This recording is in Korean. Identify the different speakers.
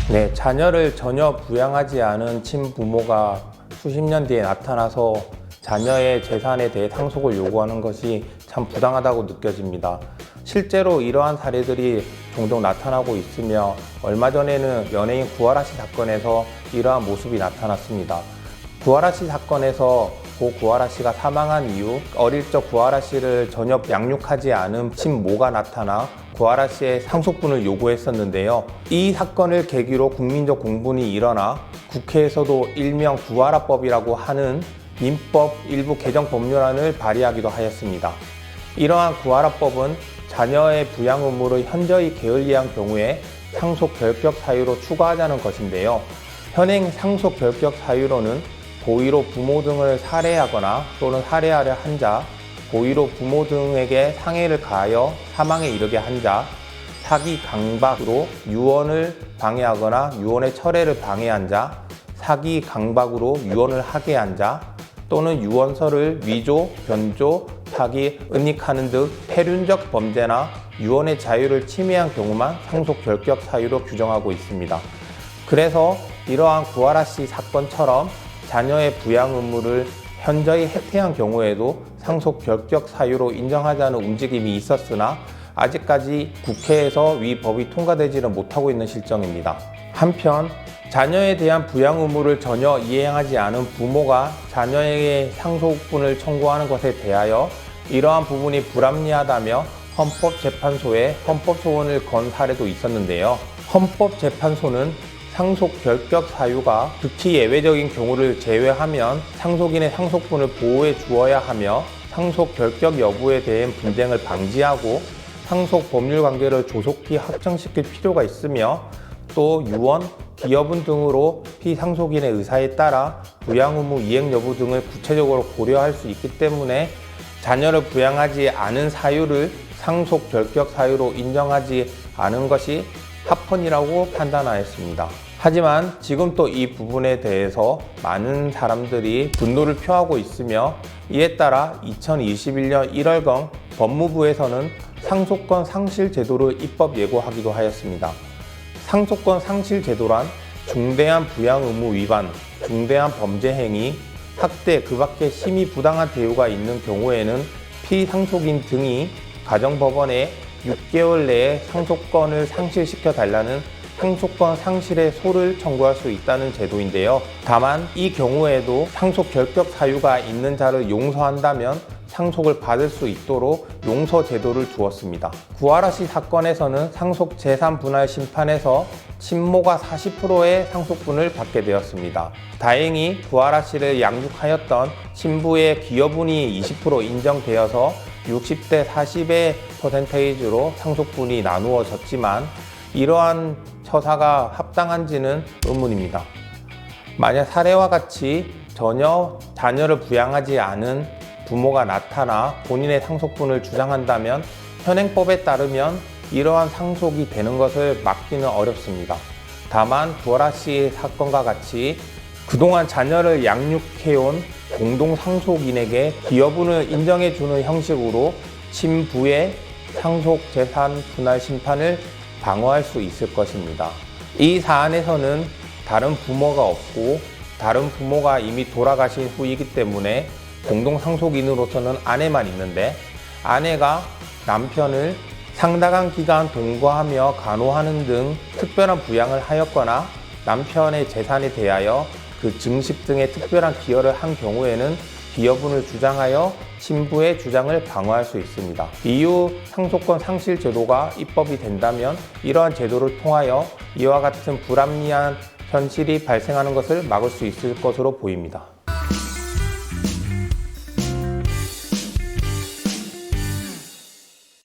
Speaker 1: 네, 자녀를 전혀 부양하지 않은 친부모가 수십 년 뒤에 나타나서 자녀의 재산에 대해 상속을 요구하는 것이 참 부당하다고 느껴집니다. 실제로 이러한 사례들이 종종 나타나고 있으며 얼마 전에는 연예인 구하라 씨 사건에서 이러한 모습이 나타났습니다. 구하라 씨 사건에서 고 구하라 씨가 사망한 이후 어릴 적 구하라 씨를 전혀 양육하지 않은 친모가 나타나 구하라 씨의 상속분을 요구했었는데요. 이 사건을 계기로 국민적 공분이 일어나 국회에서도 일명 구하라법이라고 하는 민법 일부 개정 법률안을 발의하기도 하였습니다. 이러한 구하라법은 자녀의 부양 의무를 현저히 게을리한 경우에 상속 결격 사유로 추가하자는 것인데요. 현행 상속 결격 사유로는 고의로 부모 등을 살해하거나 또는 살해하려 한 자, 고의로 부모 등에게 상해를 가하여 사망에 이르게 한 자, 사기 강박으로 유언을 방해하거나 유언의 철회를 방해한 자, 사기 강박으로 유언을 하게 한 자, 또는 유언서를 위조, 변조, 사기, 은닉하는 등 폐륜적 범죄나 유언의 자유를 침해한 경우만 상속 결격 사유로 규정하고 있습니다. 그래서 이러한 구하라 씨 사건처럼 자녀의 부양 의무를 현저히 해태한 경우에도 상속 결격 사유로 인정하자는 움직임이 있었으나 아직까지 국회에서 위 법이 통과되지는 못하고 있는 실정입니다. 한편 자녀에 대한 부양 의무를 전혀 이행하지 않은 부모가 자녀에게 상속분을 청구하는 것에 대하여 이러한 부분이 불합리하다며 헌법재판소에 헌법소원을 건 사례도 있었는데요. 헌법재판소는 상속 결격 사유가 극히 예외적인 경우를 제외하면 상속인의 상속분을 보호해 주어야 하며 상속 결격 여부에 대한 분쟁을 방지하고 상속 법률 관계를 조속히 확정시킬 필요가 있으며 또 유언, 기여분 등으로 피상속인의 의사에 따라 부양 의무 이행 여부 등을 구체적으로 고려할 수 있기 때문에 자녀를 부양하지 않은 사유를 상속 결격 사유로 인정하지 않은 것이 합헌이라고 판단하였습니다. 하지만 지금 또 이 부분에 대해서 많은 사람들이 분노를 표하고 있으며 이에 따라 2021년 1월경 법무부에서는 상속권 상실 제도를 입법 예고하기도 하였습니다. 상속권 상실 제도란 중대한 부양 의무 위반, 중대한 범죄 행위, 학대 그 밖에 심히 부당한 대우가 있는 경우에는 피상속인 등이 가정법원에 6개월 내에 상속권을 상실시켜 달라는 상속권 상실의 소를 청구할 수 있다는 제도인데요. 다만 이 경우에도 상속 결격 사유가 있는 자를 용서한다면 상속을 받을 수 있도록 용서 제도를 두었습니다. 구하라 씨 사건에서는 상속 재산 분할 심판에서 친모가 40%의 상속분을 받게 되었습니다. 다행히 구하라 씨를 양육하였던 친부의 기여분이 20% 인정되어서 60대 40의 퍼센테이지로 상속분이 나누어졌지만 이러한 처사가 합당한지는 의문입니다. 만약 사례와 같이 전혀 자녀를 부양하지 않은 부모가 나타나 본인의 상속분을 주장한다면 현행법에 따르면 이러한 상속이 되는 것을 막기는 어렵습니다. 다만 구하라 씨 사건과 같이 그동안 자녀를 양육해온 공동상속인에게 기여분을 인정해주는 형식으로 친부의 상속재산 분할 심판을 방어할 수 있을 것입니다. 이 사안에서는 다른 부모가 없고 다른 부모가 이미 돌아가신 후이기 때문에 공동상속인으로서는 아내만 있는데 아내가 남편을 상당한 기간 동거하며 간호하는 등 특별한 부양을 하였거나 남편의 재산에 대하여 그 증식 등의 특별한 기여를 한 경우에는 기여분을 주장하여 친부의 주장을 방어할 수 있습니다. 이후 상속권 상실 제도가 입법이 된다면 이러한 제도를 통하여 이와 같은 불합리한 현실이 발생하는 것을 막을 수 있을 것으로 보입니다.